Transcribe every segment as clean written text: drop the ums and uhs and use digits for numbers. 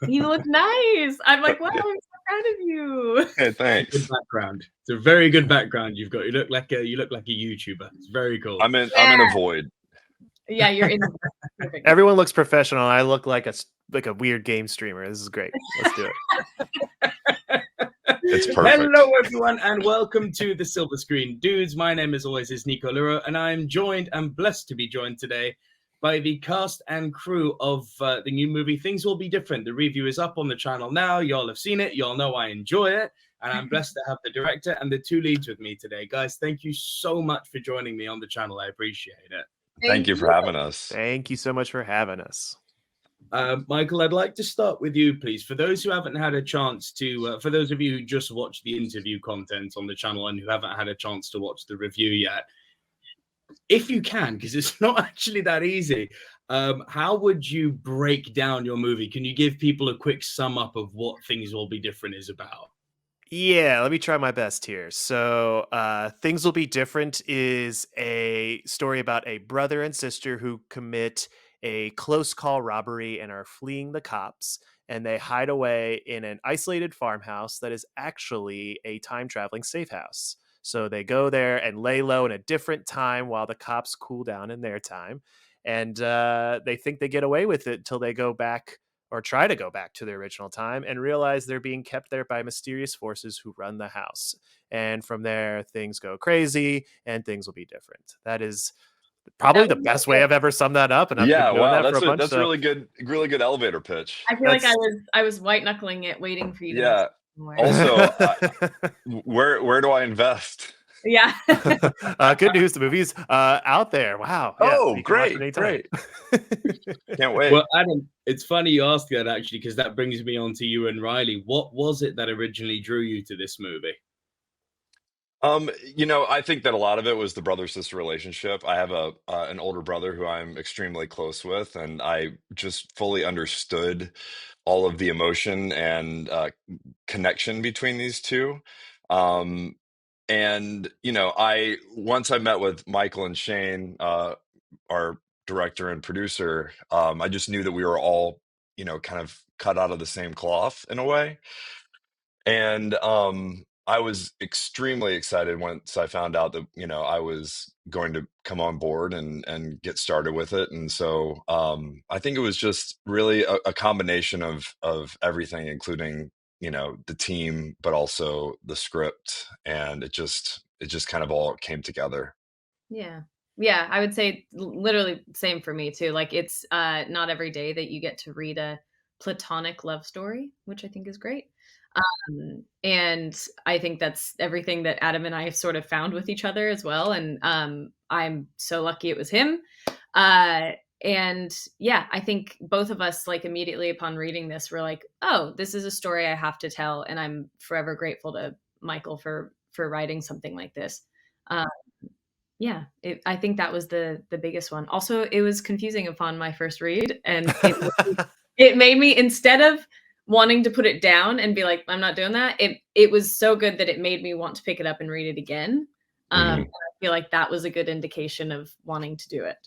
You look nice. I'm like, wow, I'm so proud of you. Hey, Good thanks. background. It's a very good background you've got. You look like a YouTuber. It's very cool. I'm in a void. Yeah, you're in. Perfect. Everyone looks professional. I look like a weird game streamer. This is great. Let's do it. It's perfect. Hello, everyone, and welcome to the Silver Screen Dudes. My name, as always, is Nico Luro, and I'm blessed to be joined today by the cast and crew of the new movie Things Will Be Different. The review is up on the channel now. Y'all have seen it. Y'all know I enjoy it, and I'm blessed to have the director and the two leads with me today. Guys, thank you so much for joining me on the channel. I appreciate it. Thank you for having us. Thank you so much for having us. Michael, I'd like to start with you, please. For those who haven't had a chance to, for those of you who just watched the interview content on the channel and who haven't had a chance to watch the review yet, if you can, because it's not actually that easy, how would you break down your movie? Can you give people a quick sum up of what Things Will Be Different is about? Yeah, let me try my best here. So, Things Will Be Different is a story about a brother and sister who commit a close call robbery and are fleeing the cops. And they hide away in an isolated farmhouse that is actually a time traveling safe house. So they go there and lay low in a different time while the cops cool down in their time. And they think they get away with it till they go back or try to go back to their original time and realize they're being kept there by mysterious forces who run the house. And from there, things go crazy and things will be different. That is probably the best way I've ever summed that up. And I've been doing that for a bunch. That's really good elevator pitch. I feel like I was white knuckling it, waiting for you to. Yeah. Also, where do I invest? Yeah. Good news. The movie's out there. Wow. Oh, great. Can't wait. Well, Adam, it's funny you ask that, actually, because that brings me on to you and Riley. What was it that originally drew you to this movie? I think that a lot of it was the brother-sister relationship. I have an older brother who I'm extremely close with, and I just fully understood all of the emotion and connection between these two. And once I met with Michael and Shane, our director and producer, I just knew that we were all, kind of cut out of the same cloth in a way. And I was extremely excited once I found out that, I was going to come on board and get started with it. And so I think it was just really a combination of everything, including, the team, but also the script. And it just kind of all came together. Yeah. Yeah. I would say literally same for me too. Like it's not every day that you get to read a platonic love story, which I think is great. And I think that's everything that Adam and I have sort of found with each other as well. And I'm so lucky it was him. And yeah, I think both of us, like immediately upon reading this, we're like, oh, this is a story I have to tell. And I'm forever grateful to Michael for writing something like this. Yeah, I think that was the biggest one. Also, it was confusing upon my first read, and it made me, instead of wanting to put it down and be like, I'm not doing that, it was so good that it made me want to pick it up and read it again. I feel like that was a good indication of wanting to do it.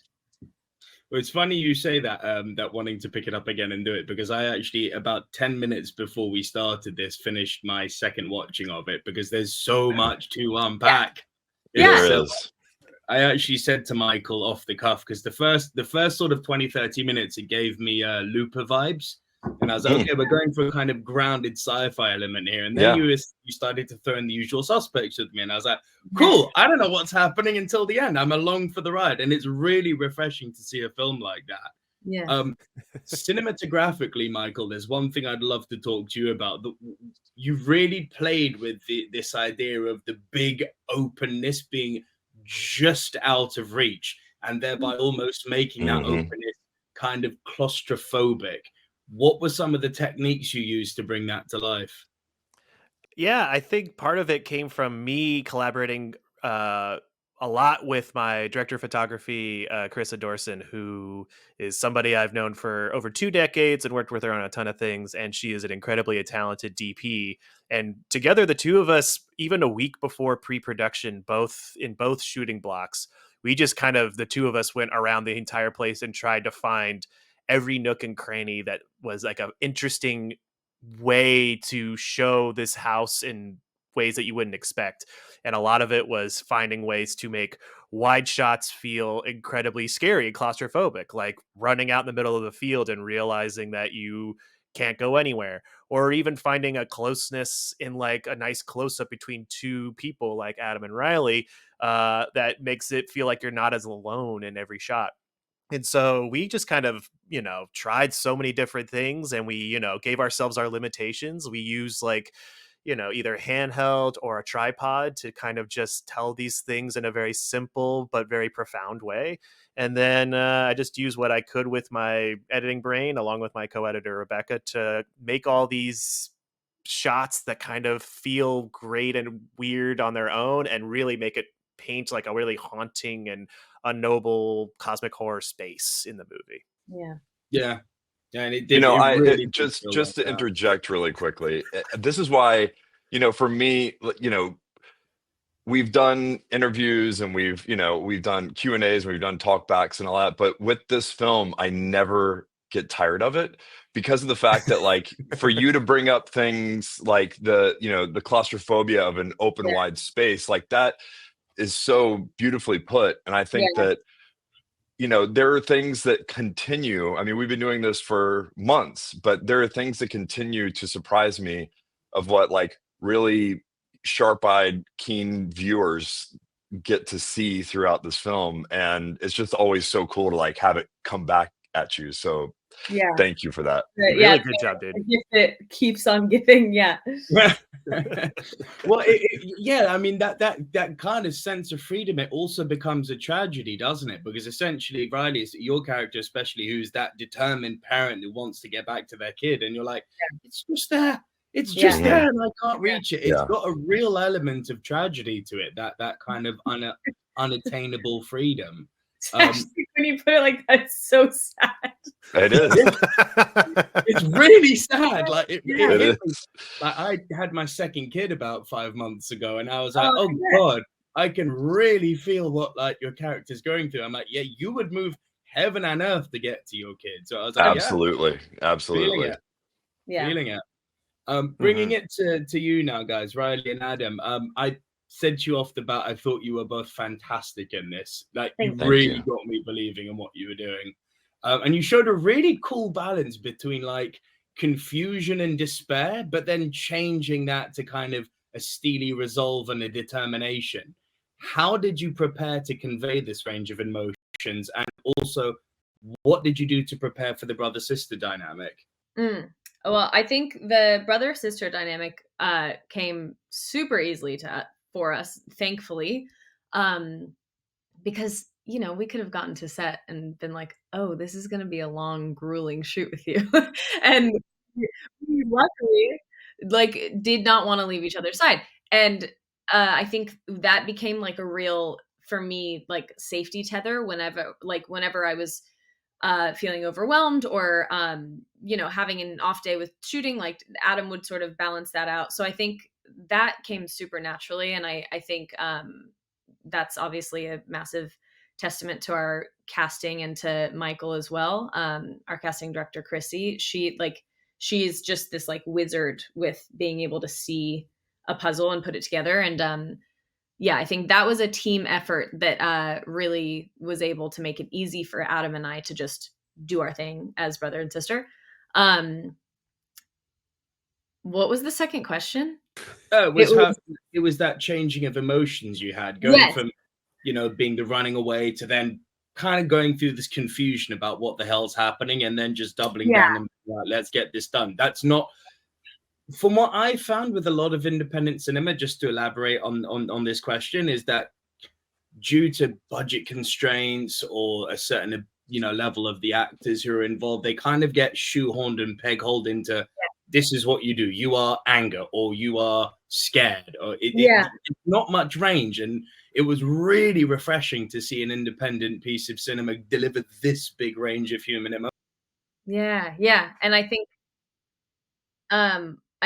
Well, it's funny you say that, that wanting to pick it up again and do it, because I actually, about 10 minutes before we started this, finished my second watching of it, because there's so much to unpack. Yeah. There is. I actually said to Michael off the cuff, because the first sort of 20-30 minutes, it gave me Looper vibes. And I was like, okay, we're going for a kind of grounded sci-fi element here. And then you started to throw in the usual suspects with me. And I was like, cool, I don't know what's happening until the end. I'm along for the ride. And it's really refreshing to see a film like that. Yeah. Cinematographically, Michael, there's one thing I'd love to talk to you about. You really played with this idea of the big openness being just out of reach, and thereby almost making that openness kind of claustrophobic. What were some of the techniques you used to bring that to life? Yeah, I think part of it came from me collaborating a lot with my director of photography, Carissa Dorson, who is somebody I've known for over 2 decades and worked with her on a ton of things. And she is an incredibly talented DP. And together, the two of us, even a week before pre-production, both shooting blocks, we just kind of, the two of us went around the entire place and tried to find every nook and cranny that was like an interesting way to show this house in ways that you wouldn't expect. And a lot of it was finding ways to make wide shots feel incredibly scary and claustrophobic, like running out in the middle of the field and realizing that you can't go anywhere, or even finding a closeness in like a nice close up between two people like Adam and Riley, that makes it feel like you're not as alone in every shot. And so we just kind of, tried so many different things, and we, gave ourselves our limitations. We use like, either handheld or a tripod to kind of just tell these things in a very simple but very profound way. And then I just use what I could with my editing brain, along with my co-editor Rebecca, to make all these shots that kind of feel great and weird on their own, and really make it paint like a really haunting and a noble cosmic horror space in the movie. Yeah. Yeah. Yeah, and it I really did just feel just like to that. interject really quickly. This is why, for me, we've done interviews and we've done Q&As and we've done talkbacks and all that, but with this film, I never get tired of it because of the fact that, like, for you to bring up things like the claustrophobia of an open Yeah. wide space, like that is so beautifully put. And I think Yeah. that there are things that continue. I mean, we've been doing this for months, but there are things that continue to surprise me of what, like, really sharp-eyed, keen viewers get to see throughout this film. And it's just always so cool to like have it come back at you. So Yeah. thank you for that. Yeah. Really good job, dude. A gift that keeps on giving. Yeah. Well, yeah, I mean that kind of sense of freedom, it also becomes a tragedy, doesn't it? Because essentially, Riley, is your character, especially, who's that determined parent who wants to get back to their kid, and you're like, it's just there, it's Yeah. just there, and I can't reach it. It's Yeah. got a real element of tragedy to it, that kind of unattainable freedom. Actually, when you put it like that, it's so sad. It is. It's really sad. Like it Yeah. It hit me. is. Like I had my second kid about 5 months ago, and I was like, Oh, oh yeah. God, I can really feel what like your character's going through. I'm like, yeah, you would move heaven and earth to get to your kid. So I was like, yeah, Absolutely. feeling Absolutely. it, Yeah. feeling it. Bringing Mhm. it to you now, guys, Riley and Adam. I said to you off the bat, I thought you were both fantastic in this. Like you Thank Thank really you. got me believing in what you were doing. And you showed a really cool balance between like confusion and despair, but then changing that to kind of a steely resolve and a determination. How did you prepare to convey this range of emotions? And also, what did you do to prepare for the brother sister dynamic? Well, I think the brother sister dynamic came super easily for us, thankfully, because we could have gotten to set and been like, "Oh, this is going to be a long, grueling shoot with you," and we luckily like did not want to leave each other's side, and I think that became like a real for me like safety tether whenever I was feeling overwhelmed or having an off day with shooting, like Adam would sort of balance that out. So I think that came super naturally, and I think that's obviously a massive testament to our casting and to Michael as well. Our casting director Chrissy, she's just this like wizard with being able to see a puzzle and put it together. And yeah, I think that was a team effort that really was able to make it easy for Adam and I to just do our thing as brother and sister. Um, what was the second question? It It was how was it was that changing of emotions you had, going yes, from, being the running away to then kind of going through this confusion about what the hell's happening, and then just doubling yeah, down and right, let's get this done. That's not, from what I found with a lot of independent cinema, just to elaborate on this question, is that due to budget constraints or a certain level of the actors who are involved, they kind of get shoehorned and pegholed into, this is what you do. You are anger, or you are scared, or yeah, it's not much range. And it was really refreshing to see an independent piece of cinema deliver this big range of human emotion. yeah. And I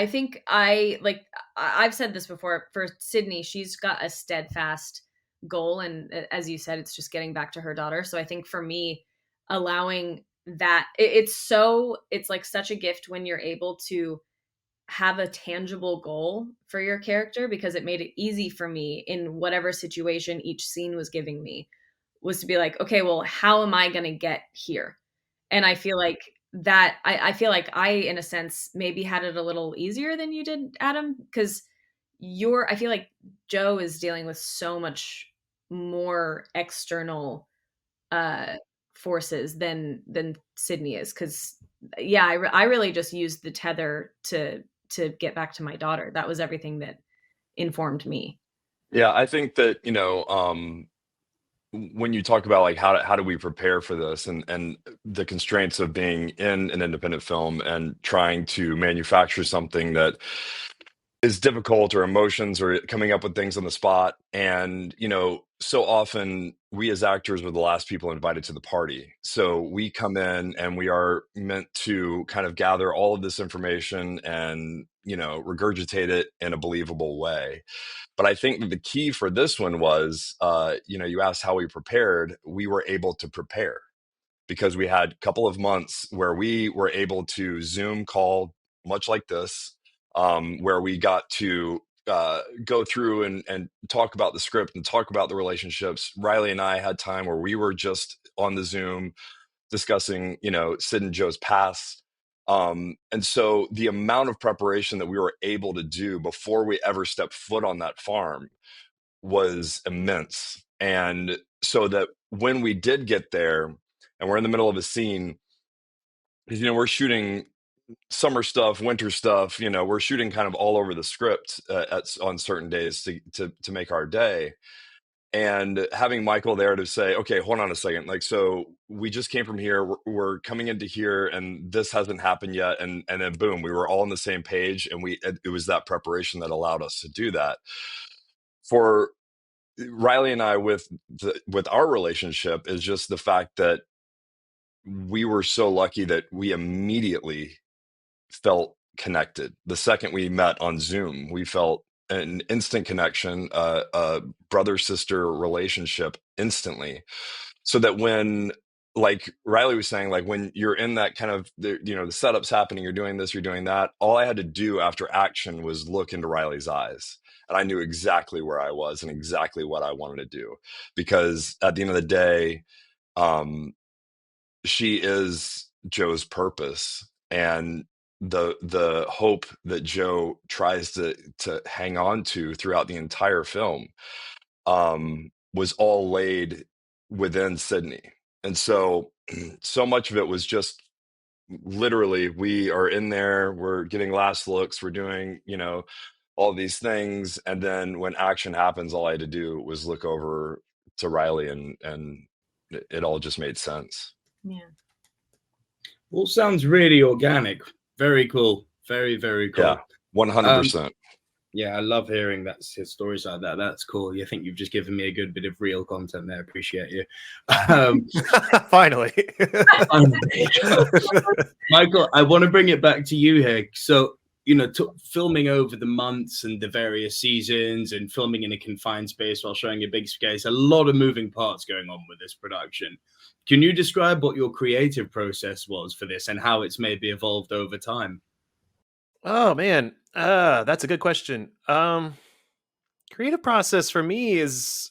think I've said this before for Sydney, she's got a steadfast goal. And as you said, it's just getting back to her daughter. So I think for me, allowing that it's like such a gift when you're able to have a tangible goal for your character, because it made it easy for me in whatever situation each scene was giving me, was to be like, okay, well, how am I going to get here? And I feel like I feel like I, in a sense, maybe had it a little easier than you did, Adam, because I feel like Joe is dealing with so much more external uh forces than Sydney is, because yeah, I really just used the tether to get back to my daughter. That was everything that informed me. Yeah, I think that, when you talk about like how do we prepare for this, and the constraints of being in an independent film and trying to manufacture something that is difficult, or emotions, or coming up with things on the spot. And so often we as actors were the last people invited to the party, so we come in and we are meant to kind of gather all of this information and regurgitate it in a believable way. But I think that the key for this one was, you asked how we prepared. We were able to prepare because we had a couple of months where we were able to Zoom call, much like this, where we got to go through and talk about the script and talk about the relationships. Riley and I had time where we were just on the Zoom discussing, Sid and Joe's past. And so the amount of preparation that we were able to do before we ever stepped foot on that farm was immense. And so that when we did get there and we're in the middle of a scene, because, we're shooting summer stuff, winter stuff, we're shooting kind of all over the script on certain days to make our day. And having Michael there to say, okay, hold on a second. Like, so we just came from here, we're coming into here and this hasn't happened yet. And then boom, we were all on the same page. And it was that preparation that allowed us to do that. For Riley and I, with our relationship, is just the fact that we were so lucky that we immediately felt connected. The second we met on Zoom, we felt an instant connection, a brother sister relationship instantly. So that when, like Riley was saying, like when you're in that kind of the setup's happening, you're doing this, you're doing that. All I had to do after action was look into Riley's eyes, and I knew exactly where I was and exactly what I wanted to do, because at the end of the day, um, she is Joe's purpose, and the hope that Joe tries to hang on to throughout the entire film, was all laid within Sydney. And so so much of it was just literally, we are in there, we're getting last looks, we're doing, all these things, and then when action happens, all I had to do was look over to Riley, and it all just made sense. Yeah. All sounds really organic. Very cool. Very, very Yeah, cool. 100%. Yeah, I love hearing that stories like that. That's cool. I think you've just given me a good bit of real content there. Appreciate you. Finally. Michael, I want to bring it back to you here. So, filming over the months and the various seasons and filming in a confined space while showing a big space, a lot of moving parts going on with this production. Can you describe what your creative process was for this and how it's maybe evolved over time? Oh man, that's a good question. Creative process for me is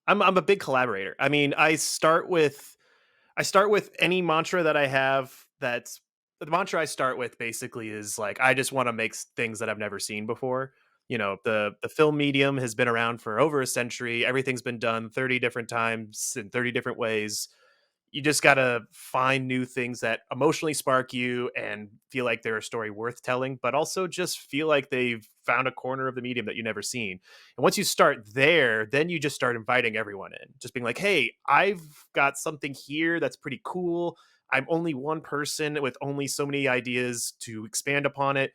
I'm a big collaborator. I mean, I start with any mantra that I have. That's the mantra I start with basically is like I just want to make things that I've never seen before. The film medium has been around for over a century. Everything's been done 30 different times in 30 different ways. You just got to find new things that emotionally spark you and feel like they're a story worth telling, but also just feel like they've found a corner of the medium that you've never seen. And once you start there, then you just start inviting everyone in, just being like, hey, I've got something here that's pretty cool. I'm only one person with only so many ideas to expand upon it.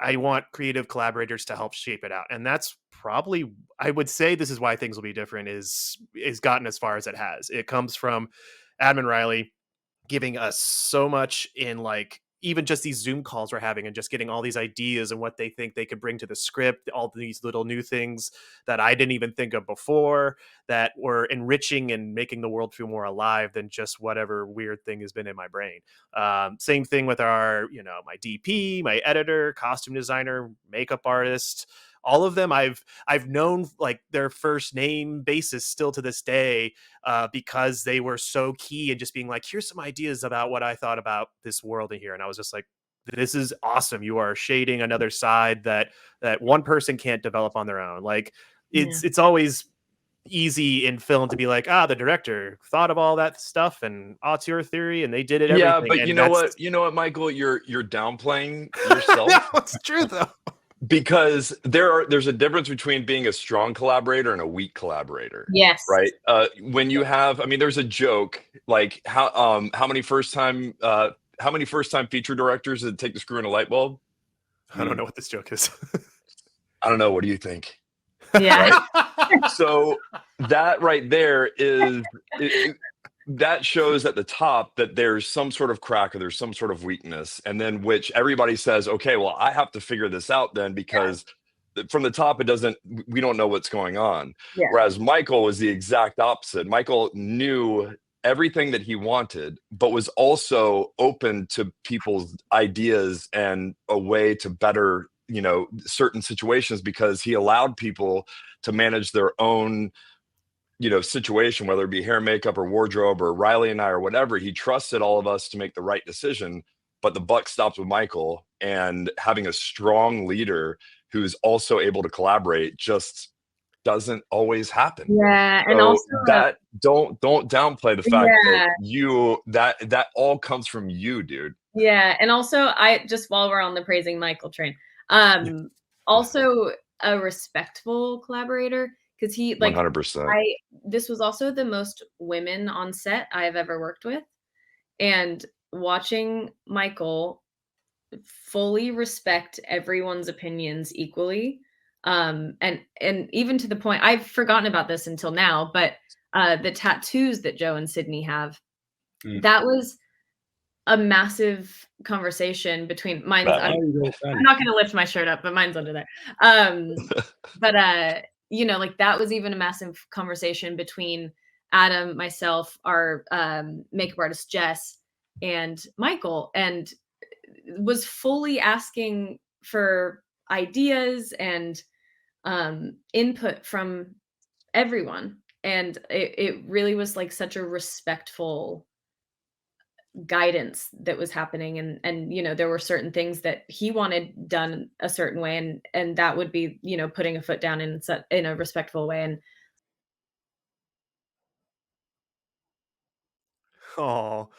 I want creative collaborators to help shape it out. And that's probably, I would say this is why things will be different, is gotten as far as it has. It comes from Adam and Riley giving us so much in like, even just these Zoom calls we're having and just getting all these ideas and what they think they could bring to the script, all these little new things that I didn't even think of before that were enriching and making the world feel more alive than just whatever weird thing has been in my brain. Same thing with our, my DP, my editor, costume designer, makeup artist. All of them I've known like their first name basis still to this day, because they were so key in just being like, here's some ideas about what I thought about this world in here. And I was just like, this is awesome. You are shading another side that one person can't develop on their own. Like Yeah. it's always easy in film to be like, the director thought of all that stuff and auteur theory and they did it Yeah, everything. but And you know what? You know what, Michael? You're downplaying yourself. No, it's true though. Because there's a difference between being a strong collaborator and a weak collaborator. Yes. Right. When you have, I mean, there's a joke like how many first time feature directors did it take to screw in a light bulb? I don't know what this joke is. I don't know. What do you think? Yeah. Right? So that right there that shows at the top that there's some sort of crack or there's some sort of weakness, and then which everybody says, okay, well, I have to figure this out then, because from the top we don't know what's going on. Yeah. Whereas Michael was the exact opposite. Michael knew everything that he wanted, but was also open to people's ideas and a way to better, certain situations, because he allowed people to manage their own situation, whether it be hair, makeup, or wardrobe, or Riley and I, or whatever. He trusted all of us to make the right decision, but the buck stopped with Michael, and having a strong leader who's also able to collaborate just doesn't always happen. Yeah. And So also that don't downplay the fact that that all comes from you, dude. Yeah. And also while we're on the praising Michael train, also a respectful collaborator, because he 100%. this was also the most women on set I have ever worked with. And watching Michael fully respect everyone's opinions equally. And even to the point, I've forgotten about this until now, but the tattoos that Joe and Sydney have, that was a massive conversation between I'm not going to lift my shirt up, but mine's under there. But like that was even a massive conversation between Adam, myself, our makeup artist Jess, and Michael, and was fully asking for ideas and input from everyone. And it really was like such a respectful guidance that was happening, and there were certain things that he wanted done a certain way, and that would be putting a foot down in a respectful way. And Oh,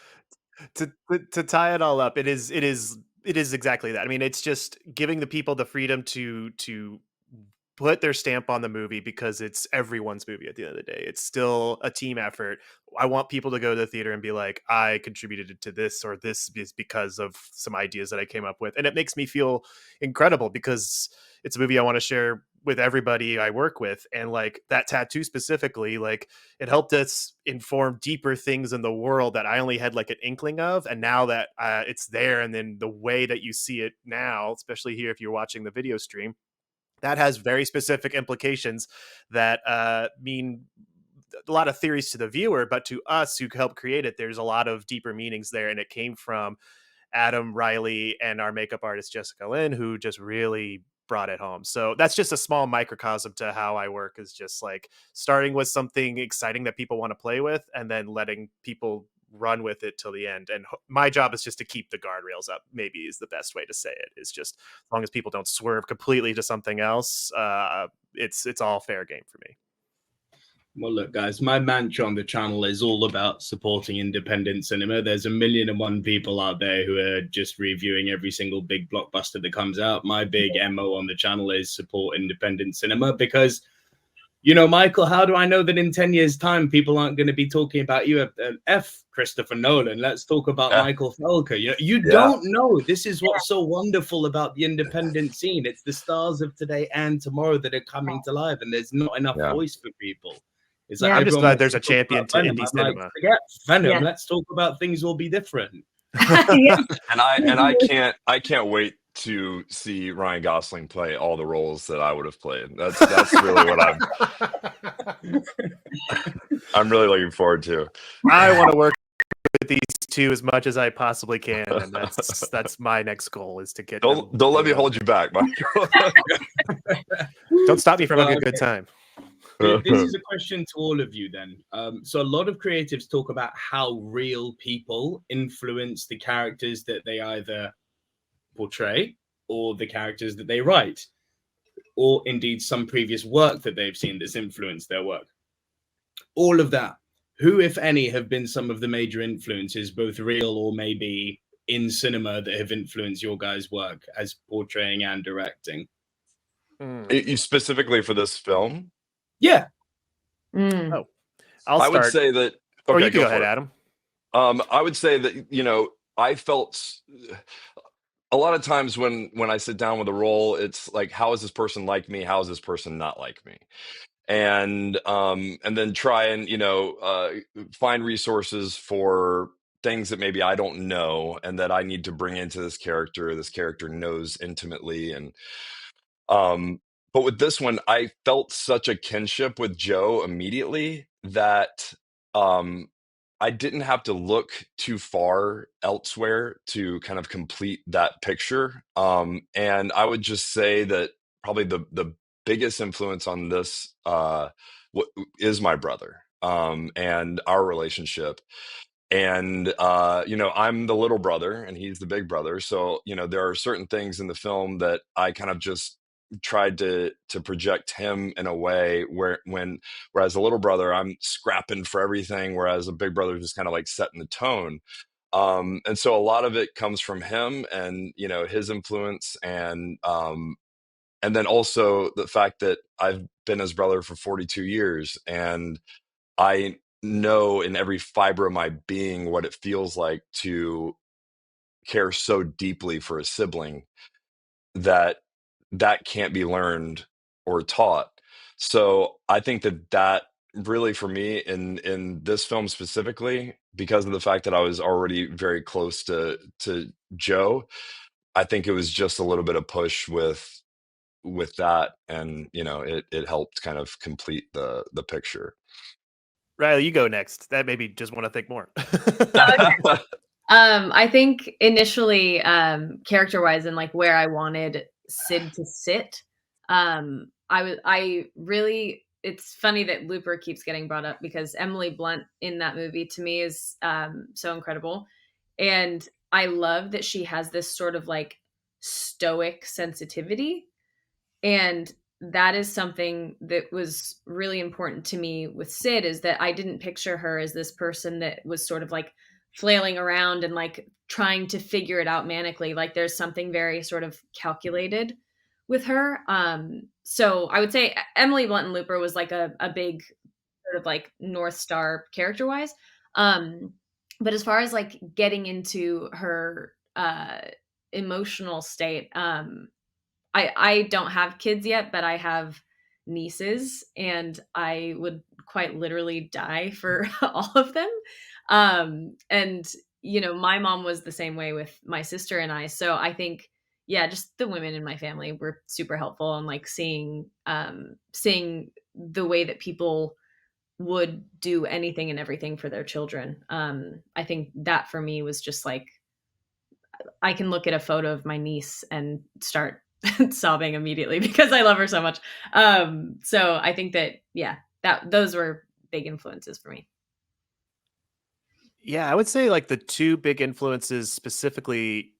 to tie it all up, it is exactly that. I mean, it's just giving the people the freedom to put their stamp on the movie, because it's everyone's movie at the end of the day. It's still a team effort. I want people to go to the theater and be like, I contributed to this, or this is because of some ideas that I came up with. And it makes me feel incredible, because it's a movie I want to share with everybody I work with. And like that tattoo specifically, like it helped us inform deeper things in the world that I only had like an inkling of. And now that it's there, and then the way that you see it now, especially here if you're watching the video stream, that has very specific implications that mean a lot of theories to the viewer, but to us who helped create it, there's a lot of deeper meanings there. And it came from Adam, Riley, and our makeup artist, Jessica Lynn, who just really brought it home. So that's just a small microcosm to how I work, is just like starting with something exciting that people want to play with, and then letting people run with it till the end. And my job is just to keep the guardrails up, maybe is the best way to say it. Is just as long as people don't swerve completely to something else, it's all fair game for me. Well, look, guys, my mantra on the channel is all about supporting independent cinema. There's 1,000,001 people out there who are just reviewing every single big blockbuster that comes out. My big MO on the channel is support independent cinema, because Michael, how do I know that in 10 years' time, people aren't going to be talking about you? Christopher Nolan. Let's talk about Michael Falco. You don't know. This is what's so wonderful about the independent scene. It's the stars of today and tomorrow that are coming to life, and there's not enough voice for people. It's like I'm just glad there's a champion to indie cinema. Forget Venom. Let's talk about things will be different. Yeah. And I can't wait to see Ryan Gosling play all the roles that I would have played. That's really what I'm really looking forward to. I want to work with these two as much as I possibly can, and that's my next goal is to get them. Don't let me hold you back, Michael. Don't stop me from Well, having a good time. This is a question to all of you then. So a lot of creatives talk about how real people influence the characters that they either portray or the characters that they write, or indeed some previous work that they've seen that's influenced their work. All of that. Who, if any, have been some of the major influences, both real or maybe in cinema, that have influenced your guys' work as portraying and directing? You specifically for this film? Yeah. Oh, I'll I would start. say that. Or Okay, you can go ahead, for it. Adam. I would say that I felt a lot of times when I sit down with a role, it's like, how is this person like me? How is this person not like me? And then try and find resources for things that maybe I don't know and that I need to bring into this character. This character knows intimately, and um, but with this one, I felt such a kinship with Joe immediately that um, I didn't have to look too far elsewhere to kind of complete that picture. And I would just say that probably the biggest influence on this is my brother, and our relationship. And I'm the little brother and he's the big brother, so there are certain things in the film that I kind of just tried to project him in a way whereas a little brother, I'm scrapping for everything, whereas a big brother is just kind of like setting the tone. And so a lot of it comes from him and his influence, and then also the fact that I've been his brother for 42 years, and I know in every fiber of my being what it feels like to care so deeply for a sibling that can't be learned or taught. So I think that really, for me, in this film specifically, because of the fact that I was already very close to Joe, I think it was just a little bit of push with that, and it helped kind of complete the picture. Riley, you go next. That made me just want to think more. I think initially, character-wise and, like, where I wanted Sid to sit, I really it's funny that Looper keeps getting brought up because Emily Blunt in that movie to me is, so incredible, and I love that she has this sort of, like, stoic sensitivity, and that is something that was really important to me with Sid, is that I didn't picture her as this person that was sort of like flailing around and like trying to figure it out manically. Like there's something very sort of calculated with her. So I would say Emily Blunt in Looper was like a big sort of like North Star character wise. Um, but as far as like getting into her emotional state, I don't have kids yet, but I have nieces, and I would quite literally die for all of them. And my mom was the same way with my sister and I. So I think, yeah, just the women in my family were super helpful, and like seeing the way that people would do anything and everything for their children. I think that for me was just like I can look at a photo of my niece and start sobbing immediately because I love her so much. So I think that, yeah, that those were big influences for me. Yeah, I would say like the two big influences specifically,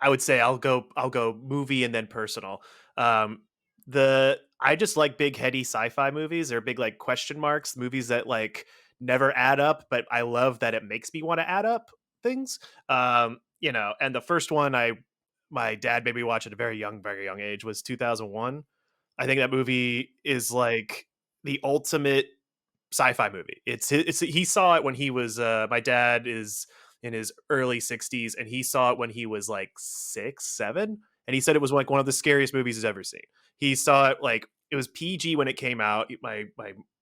I would say I'll go movie and then personal. Um the I just like big heady sci-fi movies or big like question marks, movies that like never add up, but I love that it makes me want to add up things. And the first one my dad made me watch at a very young age was 2001. I think that movie is like the ultimate sci-fi movie. It's he saw it when he was my dad is in his early 60s and he saw it when he was like 6, 7, and he said it was like one of the scariest movies he's ever seen. He saw it like it was PG when it came out. My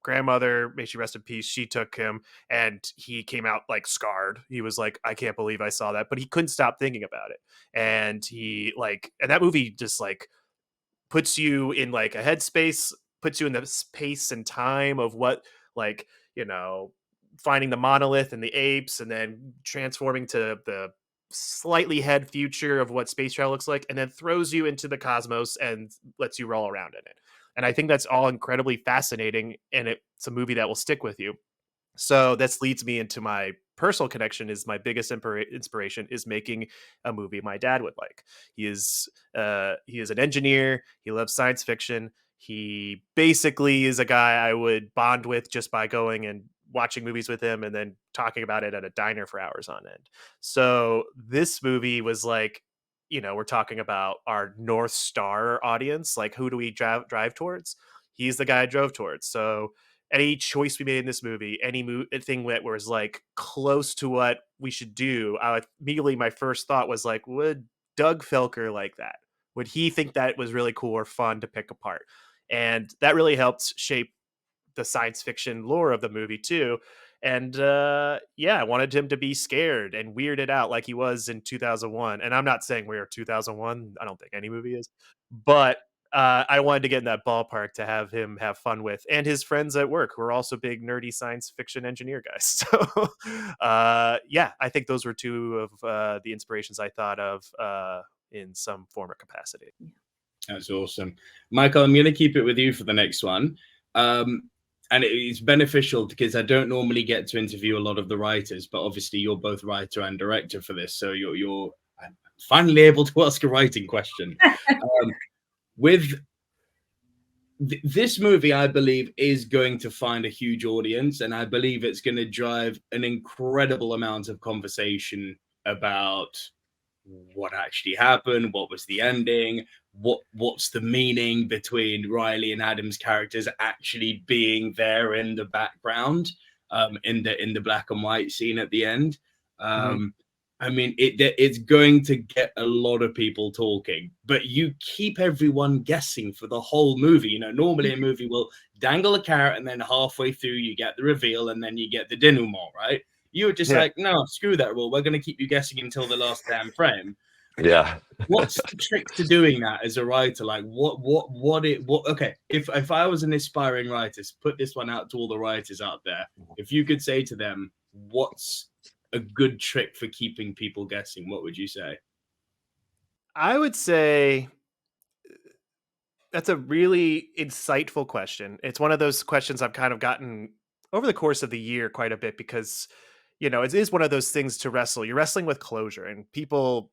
grandmother, may she rest in peace, she took him, and he came out like scarred. He was like, I can't believe I saw that, but he couldn't stop thinking about it. And he like, and that movie just like puts you in like a headspace, puts you in the space and time of what, like, you know, finding the monolith and the apes, and then transforming to the slightly head future of what space travel looks like, and then throws you into the cosmos and lets you roll around in it. And I think that's all incredibly fascinating, and it's a movie that will stick with you. So this leads me into my personal connection. Is my biggest inspiration is making a movie my dad would like. He is an engineer. He loves science fiction. He basically is a guy I would bond with just by going and watching movies with him and then talking about it at a diner for hours on end. So this movie was like, we're talking about our North Star audience. Like, who do we drive towards? He's the guy I drove towards. So any choice we made in this movie, thing that was like close to what we should do, immediately my first thought was like, would Doug Felker like that? Would he think that was really cool or fun to pick apart? And that really helped shape the science fiction lore of the movie too. And yeah, I wanted him to be scared and weirded out like he was in 2001. And I'm not saying we're 2001. I don't think any movie is, but I wanted to get in that ballpark to have him have fun with, and his friends at work who are also big nerdy science fiction engineer guys. So yeah, I think those were two of the inspirations I thought of in some form or capacity. That's awesome. Michael, I'm going to keep it with you for the next one. And it's beneficial because I don't normally get to interview a lot of the writers, but obviously you're both writer and director for this. So you're finally able to ask a writing question. With this movie, I believe, is going to find a huge audience, and I believe it's going to drive an incredible amount of conversation about what actually happened, what was the ending, what's the meaning between Riley and Adam's characters actually being there in the background, in the black and white scene at the end. I mean, it's going to get a lot of people talking, but you keep everyone guessing for the whole movie. Normally a movie will dangle a carrot and then halfway through you get the reveal and then you get the denouement, right? You were just like, no, screw that rule. We're going to keep you guessing until the last damn frame. Yeah. What's the trick to doing that as a writer? Like, okay, if I was an aspiring writer, put this one out to all the writers out there. If you could say to them, what's a good trick for keeping people guessing, what would you say? I would say that's a really insightful question. It's one of those questions I've kind of gotten over the course of the year quite a bit because, it is one of those things to wrestle. You're wrestling with closure, and people,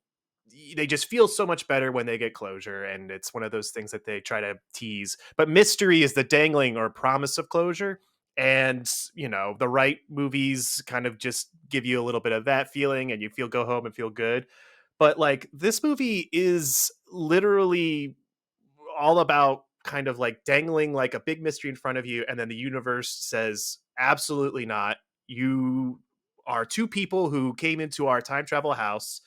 they just feel so much better when they get closure. And it's one of those things that they try to tease. But mystery is the dangling or promise of closure. And, the right movies kind of just give you a little bit of that feeling, and you go home and feel good. But like, this movie is literally all about kind of like dangling like a big mystery in front of you, and then the universe says absolutely not. You are two people who came into our time travel house,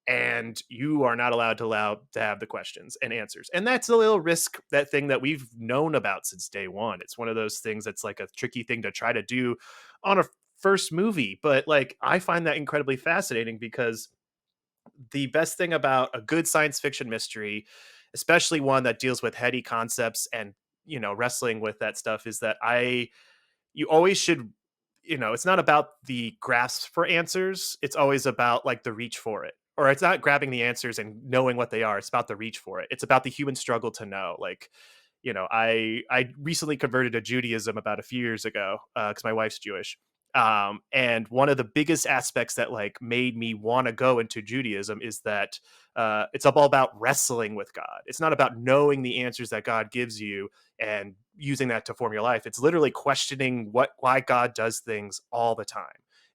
and you are not allowed to have the questions and answers. And that's a little risk, that thing that we've known about since day one. It's one of those things that's like a tricky thing to try to do on a first movie, but like, I find that incredibly fascinating because the best thing about a good science fiction mystery, especially one that deals with heady concepts and, wrestling with that stuff, is that you always should, it's not about the grasp for answers. It's always about like the reach for it. Or it's not grabbing the answers and knowing what they are. It's about the reach for it. It's about the human struggle to know. Like, I recently converted to Judaism about a few years ago because my wife's Jewish. And one of the biggest aspects that like made me want to go into Judaism is that it's all about wrestling with God. It's not about knowing the answers that God gives you and using that to form your life. It's literally questioning why God does things all the time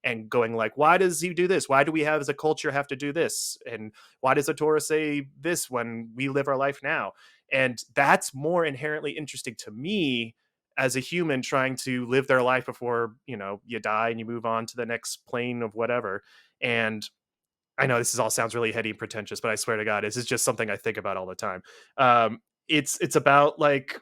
and going like, why does he do this? Why do we have as a culture have to do this? And why does the Torah say this when we live our life now? And that's more inherently interesting to me as a human trying to live their life before, you die and you move on to the next plane of whatever. And I know this all sounds really heady and pretentious, but I swear to God, this is just something I think about all the time. It's about like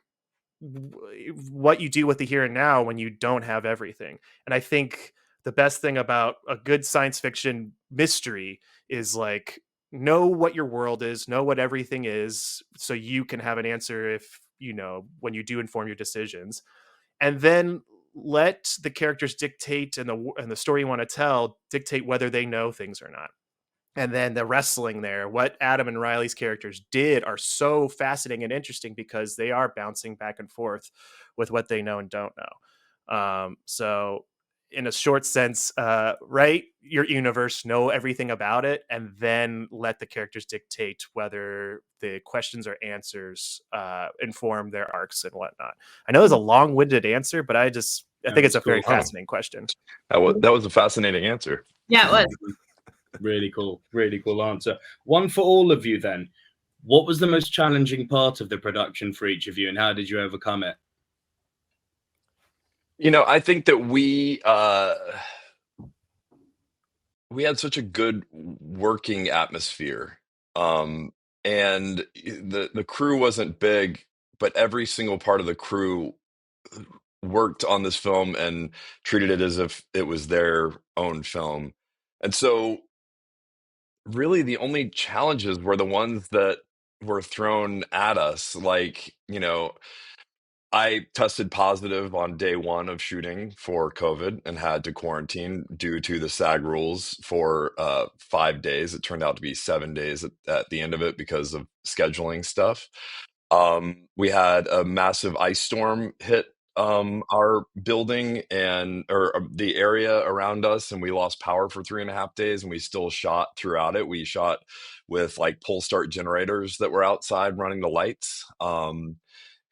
what you do with the here and now when you don't have everything. And I think the best thing about a good science fiction mystery is like know what your world is, know what everything is, so you can have an answer if you know when you do inform your decisions, and then let the characters dictate and the story you want to tell dictate whether they know things or not. And then the wrestling there, what Adam and Riley's characters did are so fascinating and interesting because they are bouncing back and forth with what they know and don't know. So in a short sense, write your universe, know everything about it, and then let the characters dictate whether the questions or answers inform their arcs and whatnot. I know there's a long-winded answer, but I Yeah, think it's that's a very cool. fascinating question. That was a fascinating answer. Yeah, it was. Really cool answer. One for all of you then. What was the most challenging part of the production for each of you, and how did you overcome it? You know, I think that we had such a good working atmosphere. And the crew wasn't big, but every single part of the crew worked on this film and treated it as if it was their own film. And so really the only challenges were the ones that were thrown at us. Like, you know, I tested positive on day one of shooting for COVID and had to quarantine due to the SAG rules for 5 days. It turned out to be 7 days at the end of it because of scheduling stuff. We had a massive ice storm hit our building and or the area around us, and we lost power for 3.5 days, and we still shot throughout it. We shot with like pull start generators that were outside running the lights.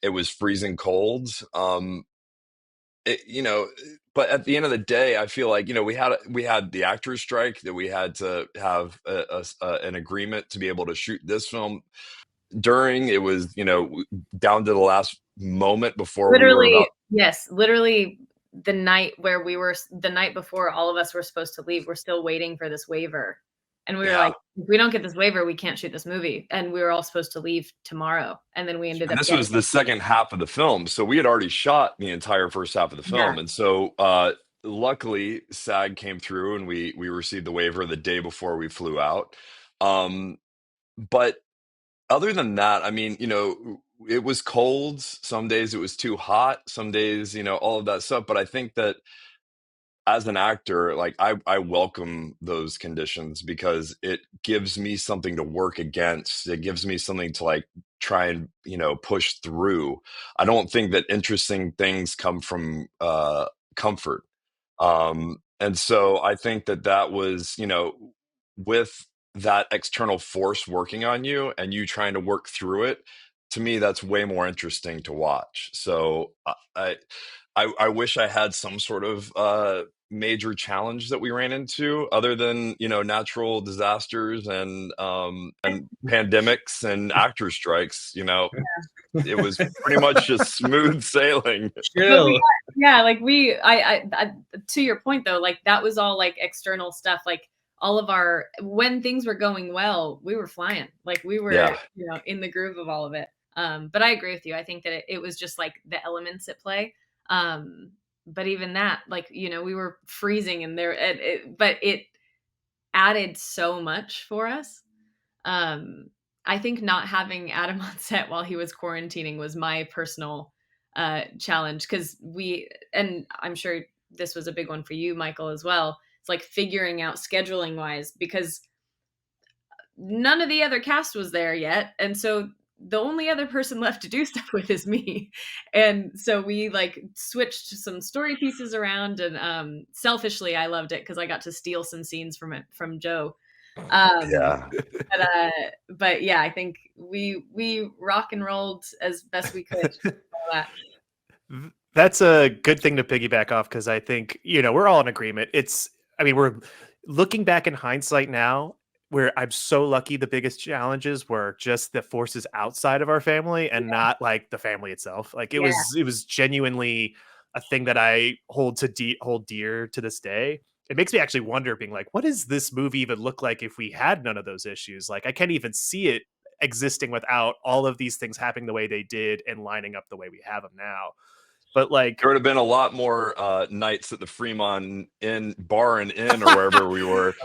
It was freezing cold. You know, but at the end of the day, I feel like, you know, we had the actors strike that we had to have an agreement to be able to shoot this film during. It was, you know, down to the last moment before we were Literally, about. yes, literally the night before all of us were supposed to leave, we're still waiting for this waiver. And we were Yeah. like, if we don't get this waiver, we can't shoot this movie. And we were all supposed to leave tomorrow. And then we ended And up this getting was the second half of the film. So we had already shot the entire first half of the yeah. film. And so luckily SAG came through and we received the waiver the day before we flew out. But other than that, I mean, you know, it was cold. Some days it was too hot. Some days, you know, all of that stuff. But I think that as an actor, like I welcome those conditions because it gives me something to work against. It gives me something to like try and, you know, push through. I don't think that interesting things come from comfort. And so I think that that was, you know, with that external force working on you and you trying to work through it, to me, that's way more interesting to watch. So I wish I had some sort of major challenge that we ran into other than, you know, natural disasters and pandemics and actor strikes. You know, it was pretty much just smooth sailing. But we Chill. got yeah, like I to your point though, like that was all like external stuff. Like all of our when things were going well, we were flying. Like we were, Yeah. you know, in the groove of all of it. But I agree with you. I think that it was just like the elements at play. But even that, like, you know, we were freezing and but it added so much for us. Um, I think not having Adam on set while he was quarantining was my personal challenge because and I'm sure this was a big one for you, Michael, as well. It's like figuring out scheduling wise because none of the other cast was there yet. And so the only other person left to do stuff with is me. And so we like switched some story pieces around and selfishly I loved it because I got to steal some scenes from it from Joe. Um Yeah. but yeah, I think we rock and rolled as best we could. All that. That's a good thing to piggyback off because I think, you know, we're all in agreement. I mean, we're looking back in hindsight now where I'm so lucky the biggest challenges were just the forces outside of our family and not like the family itself. Like Yeah. it was genuinely a thing that I hold dear to this day. It makes me actually wonder being like, what does this movie even look like if we had none of those issues? Like I can't even see it existing without all of these things happening the way they did and lining up the way we have them now. But like, There would have been a lot more nights at the Fremont Inn bar and inn or wherever we were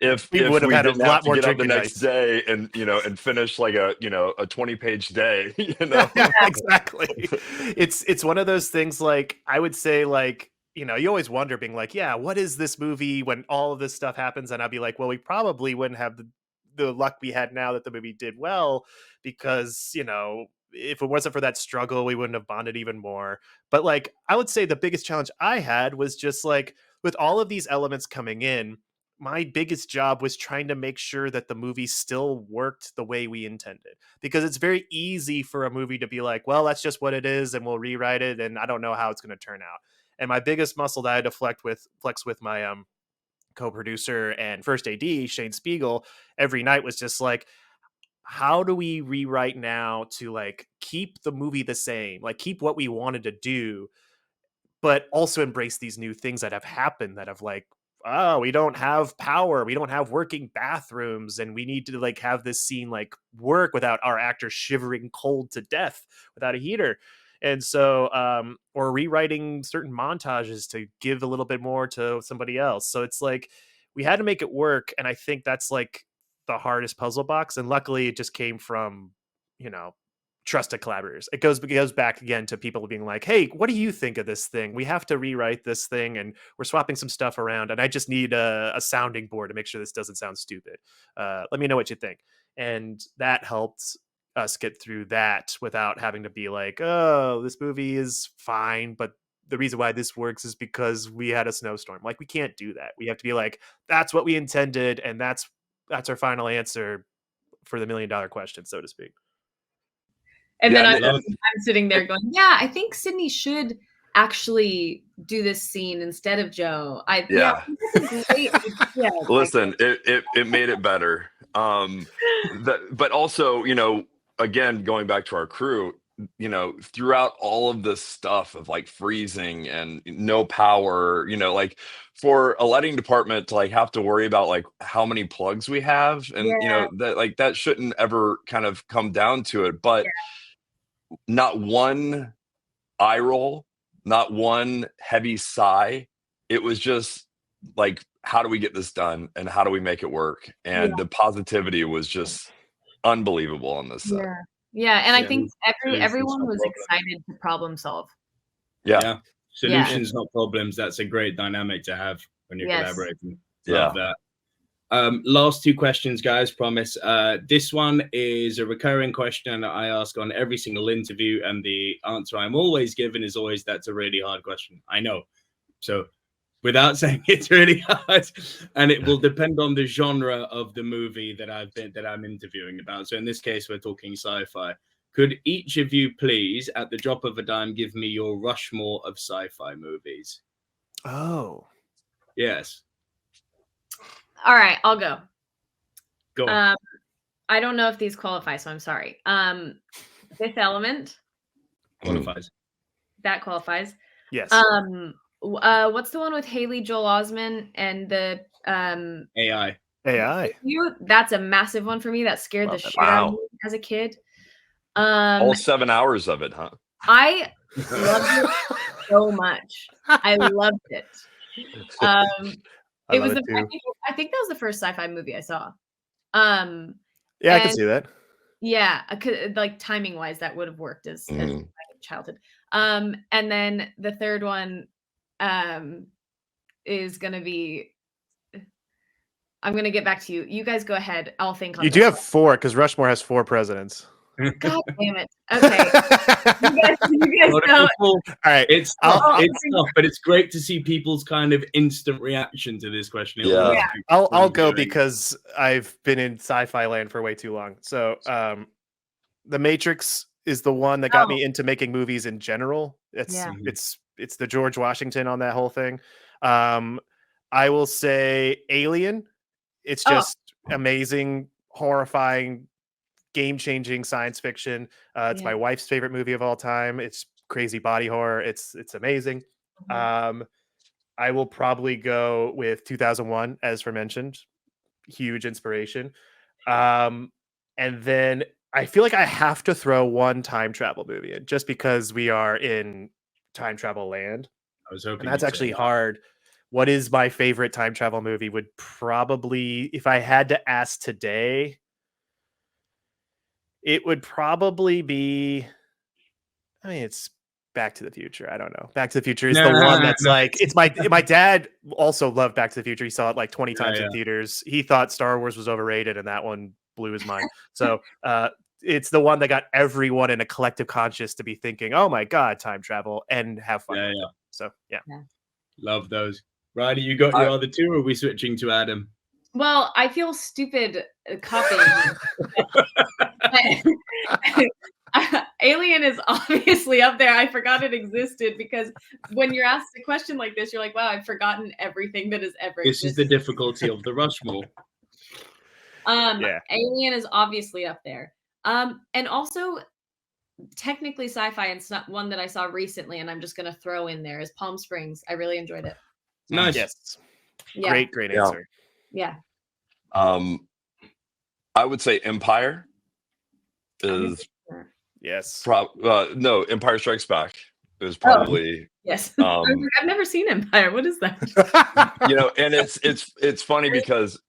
we if would have we had a didn't have lot to more get up the drinking next nights. day and and finish like a 20-page day. Exactly. It's one of those things, like, I would say, like, you always wonder, being like, yeah, what is this movie when all of this stuff happens? And I'd be like, well, we probably wouldn't have the luck we had now that the movie did well, because if it wasn't for that struggle, we wouldn't have bonded even more. But like, I would say the biggest challenge I had was just like, with all of these elements coming in, my biggest job was trying to make sure that the movie still worked the way we intended. Because it's very easy for a movie to be like, well, that's just what it is, and we'll rewrite it, and I don't know how it's going to turn out. And my biggest muscle that I had to flex with my co-producer and first AD, Shane Spiegel, every night was just like, how do we rewrite now to like keep the movie the same, like keep what we wanted to do, but also embrace these new things that have happened, that have like, oh, we don't have power, we don't have working bathrooms, and we need to like have this scene like work without our actors shivering cold to death without a heater. And so or rewriting certain montages to give a little bit more to somebody else. So it's like we had to make it work, and I think that's like the hardest puzzle box. And luckily it just came from you know trusted collaborators. It goes back again to people being like, hey, what do you think of this thing? We have to rewrite this thing, and we're swapping some stuff around, and I just need a sounding board to make sure this doesn't sound stupid. Let me know what you think. And that helped us get through that without having to be like, oh, this movie is fine, but the reason why this works is because we had a snowstorm. Like, we can't do that. We have to be like, that's what we intended, and that's our final answer for the $1 million question, so to speak. And Yeah, then and, I'm sitting there going, yeah, I think Sydney should actually do this scene instead of Joe. yeah. That's a great idea, Listen, Michael. it made it better. But also, again, going back to our crew, throughout all of this stuff of like freezing and no power, like for a lighting department to like have to worry about like how many plugs we have, and Yeah, that like that shouldn't ever kind of come down to it. But yeah, not one eye roll, not one heavy sigh. It was just like, how do we get this done and how do we make it work? And yeah, the positivity was just unbelievable on this set. yeah. Yeah, and I Yeah, think solutions, everyone not was problems. excited to problem solve. Yeah. Yeah, Yeah. solutions, not problems. That's a great dynamic to have when you're Yes. collaborating. Yeah. Love that. Last two questions, guys, promise. This one is a recurring question that I ask on every single interview, and the answer I'm always given is always, that's a really hard question. I know. So without saying it's really hard, and it will depend on the genre of the movie that I'm interviewing about. So in this case, we're talking sci-fi. Could each of you please, at the drop of a dime, give me your Rushmore of sci-fi movies? Oh, Yes. All right, I'll go. Go on. I don't know if these qualify, so I'm sorry. Fifth Element, Qualifies. that qualifies. yes. What's the one with Haley Joel Osment and the AI. AI. That's a massive one for me. That scared Love the that shit out of Wow. me as a kid. All 7 hours of it, huh? I loved it so much. I loved it. I It love was it too. I think that was the first sci-fi movie I saw. Yeah, I can And see that. yeah, like timing wise, that would have worked as Mhm. my childhood. And then the third one is gonna be. I'm gonna get back to you. You guys go ahead. I'll think on You this do have one. 4, because Rushmore has 4 presidents. God damn it. Okay. You guys Lot of know. people- All right. It's tough, I'll- it's tough, but it's great to see people's kind of instant reaction to this question. It Yeah. always Yeah. makes I'll fun go viewing. because I've been in sci-fi land for way too long. So, The Matrix is the one that got me into making movies in general. Yeah. It's the George Washington on that whole thing. I will say Alien. It's just amazing, horrifying, game-changing science fiction. It's my Yeah. wife's favorite movie of all time. It's crazy body horror. It's amazing. Mhm. I will probably go with 2001, as mentioned. Huge inspiration. And then I feel like I have to throw one time travel movie in just because we are in time travel land. I was And hoping that's you'd say actually that. hard. What is my favorite time travel movie would probably, if I had to ask today, it would probably be, I mean, it's Back to the Future. I don't know. Back to the Future is the one that's like, Nice. it's my dad also loved Back to the Future. He saw it like 20 times Yeah. in theaters. He thought Star Wars was overrated, and that one blew his mind. So it's the one that got everyone in a collective conscious to be thinking, oh my God, time travel, and have fun Yeah, with yeah. it. So yeah. Love those. Riley, you got your I, other two, or are we switching to Adam? Well, I feel stupid copying. Alien is obviously up there. I forgot it existed because when you're asked a question like this, you're like, wow, I've forgotten everything that has ever This is the existed. difficulty of the Rushmore. Yeah. Alien is obviously up there. And also technically sci-fi, and it's not one that I saw recently, and I'm just gonna throw in there is Palm Springs. I really enjoyed it. Nice. Yes. Yeah. Great yeah. answer. Yeah. I would say Empire I'm is Yes. no, Empire Strikes Back is Oh, probably yes. um I've never seen Empire. What is that? and it's funny because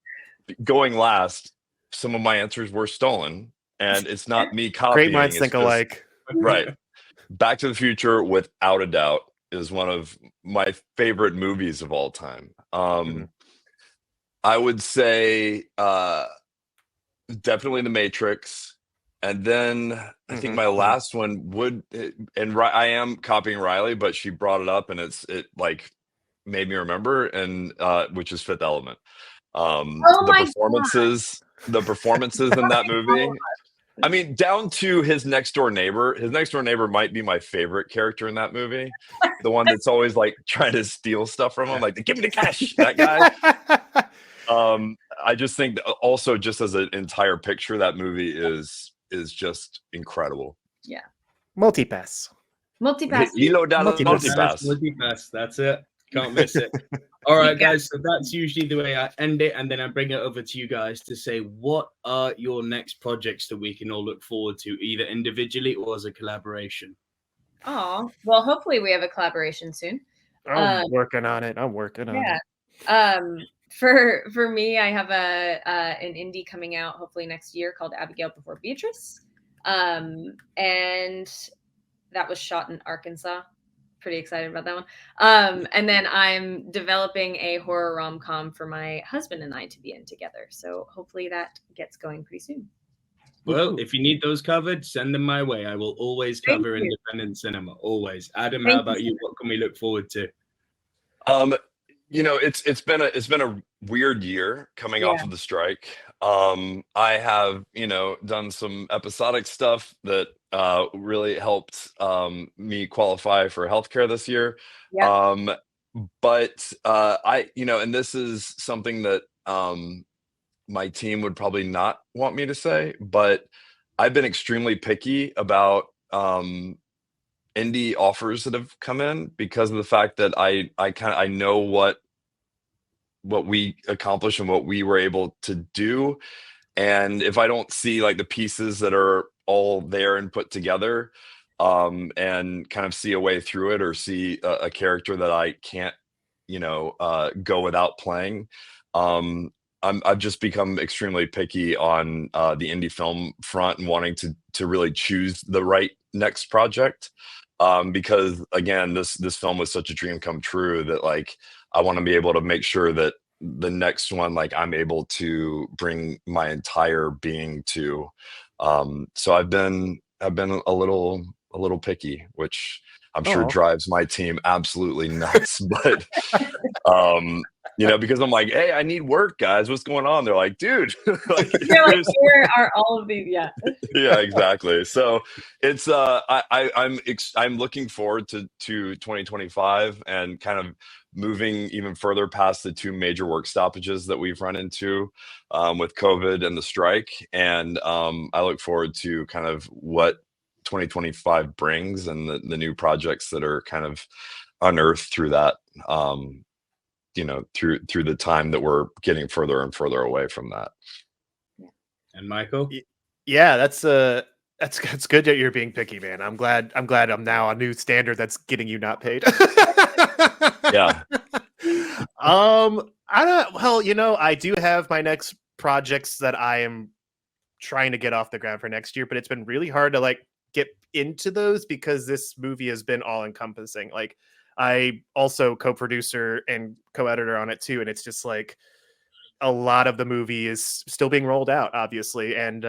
going last, some of my answers were stolen, and it's not me Great copying, minds it's think just alike. right. Back to the Future, without a doubt, is one of my favorite movies of all time. Mhm. I would say definitely The Matrix. And then I think my last one would, and I am copying Riley, but she brought it up, and it like made me remember, and which is Fifth Element. Oh The my performances in that movie. God. I mean, down to his next door neighbor. His next door neighbor might be my favorite character in that movie. The one that's always like trying to steal stuff from him, like give me the cash. That guy. I just think also just as an entire picture, that movie is just incredible. Yeah. Multipass. Multipass. Hilo Dallas Multipass. Multipass. That's it. Can't miss it. All right, guys. So that's usually the way I end it, and then I bring it over to you guys to say what are your next projects that we can all look forward to, either individually or as a collaboration. Oh, well, hopefully we have a collaboration soon. I'm working on it. I'm working on Yeah. it. For me, I have an indie coming out hopefully next year called Abigail Before Beatrice. And that was shot in Arkansas. Pretty excited about that one. And then I'm developing a horror rom-com for my husband and I to be in together. So hopefully that gets going pretty soon. Well, if you need those covered, send them my way. I will always Thank cover you. independent cinema. Always. Adam, Thank how about you? What can we look forward to? It's been a weird year coming off Yeah. of the strike. I have, done some episodic stuff that really helped me qualify for healthcare this year. Yeah. But and this is something that my team would probably not want me to say, but I've been extremely picky about indie offers that have come in because of the fact that I know what we accomplished and what we were able to do, and if I don't see like the pieces that are all there and put together, and kind of see a way through it, or see a character that I can't go without playing, I've just become extremely picky on the indie film front, and wanting to really choose the right next project, because again, this film was such a dream come true that like I want to be able to make sure that the next one, like I'm able to bring my entire being to. So I've been a little picky, which I'm sure Oh. drives my team absolutely nuts. But because I'm like, hey, I need work, guys. What's going on? They're like, dude, like, You're like, here are all of these. Yeah. yeah, exactly. So it's I'm looking forward to 2025, and kind of moving even further past the two major work stoppages that we've run into with COVID and the strike. And I look forward to kind of what 2025 brings, and the new projects that are kind of unearthed through that, through the time that we're getting further and further away from that. And Michael? Yeah, that's good that you're being picky, man. I'm glad I'm now a new standard that's getting you not paid. Yeah. I don't well, I do have my next projects that I am trying to get off the ground for next year, but it's been really hard to like get into those because this movie has been all encompassing. Like I also co-producer and co-editor on it too, and it's just like a lot of the movie is still being rolled out, obviously. And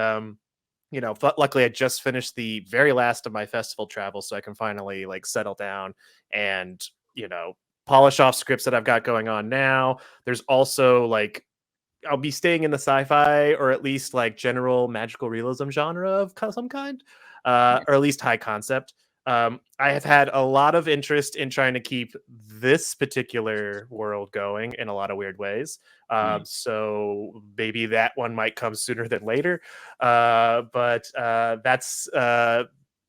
luckily I just finished the very last of my festival travel, so I can finally like settle down and you know polish off scripts that I've got going on now. There's also like I'll be staying in the sci-fi or at least like general magical realism genre of some kind, Yeah. or at least high concept. I have had a lot of interest in trying to keep this particular world going in a lot of weird ways. Mm. So maybe that one might come sooner than later. But that's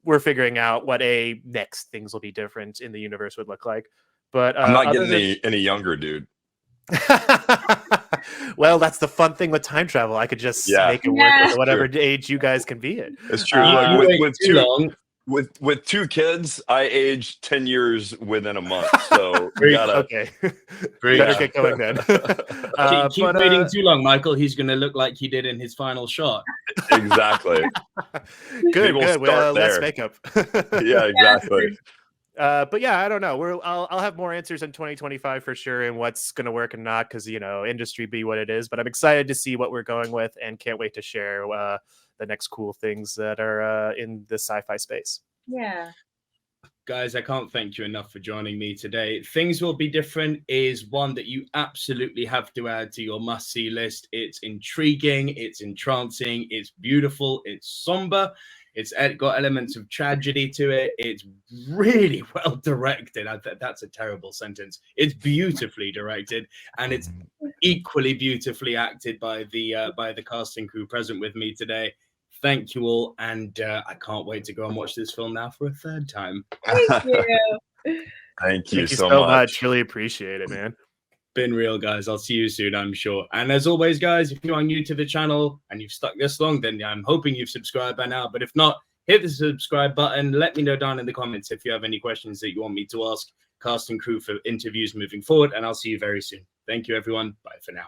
we're figuring out what a next things will be different in the universe would look like. But I'm not other getting than any younger, dude. well, that's the fun thing with time travel. I could just Yeah, make it work with Yeah. it's whatever true. age you guys can be at. It's true. Look, You Uh, wait too long. with two kids, I aged 10 years within a month. So we Preach, gotta, okay, preach. better yeah. get going then. Keep But waiting too long, Michael. He's going to look like he did in his final shot. Exactly. Maybe good, we'll good. start Well, less there. makeup. Yeah, exactly. But yeah, I don't know. I'll have more answers in 2025 for sure, and what's going to work and not, because industry be what it is. But I'm excited to see what we're going with, and can't wait to share the next cool things that are in the sci-fi space. Yeah. Guys, I can't thank you enough for joining me today. Things Will Be Different is one that you absolutely have to add to your must-see list. It's intriguing, it's entrancing, it's beautiful, it's somber, it's got elements of tragedy to it. It's really well directed. That's a terrible sentence. It's beautifully directed, and it's equally beautifully acted by the cast and crew present with me today. Thank you all, and I can't wait to go and watch this film now for a third time. Thank you. Thank you Thank you so so much. much. Really appreciate it, man. Been real, guys. I'll see you soon, I'm sure. And as always, guys, if you are new to the channel and you've stuck this long, then I'm hoping you've subscribed by now. But if not, hit the subscribe button. Let me know down in the comments if you have any questions that you want me to ask cast and crew for interviews moving forward. And I'll see you very soon. Thank you, everyone. Bye for now.